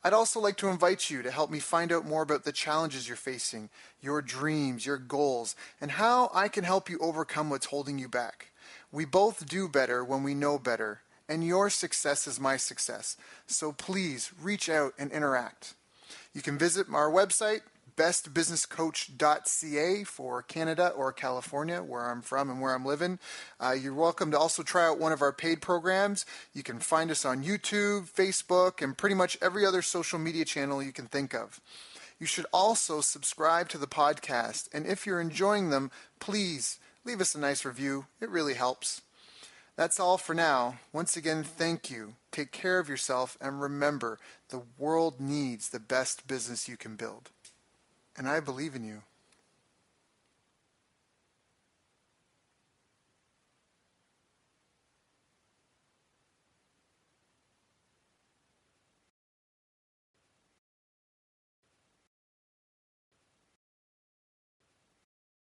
I'd also like to invite you to help me find out more about the challenges you're facing, your dreams, your goals, and how I can help you overcome what's holding you back. We both do better when we know better, and your success is my success. So please reach out and interact. You can visit our website, bestbusinesscoach.ca for Canada or California, where I'm from and where I'm living. You're welcome to also try out one of our paid programs. You can find us on YouTube, Facebook, and pretty much every other social media channel you can think of. You should also subscribe to the podcast, and if you're enjoying them, please leave us a nice review. It really helps. That's all for now. Once again, thank you. Take care of yourself, and remember, the world needs the best business you can build. And I believe in you.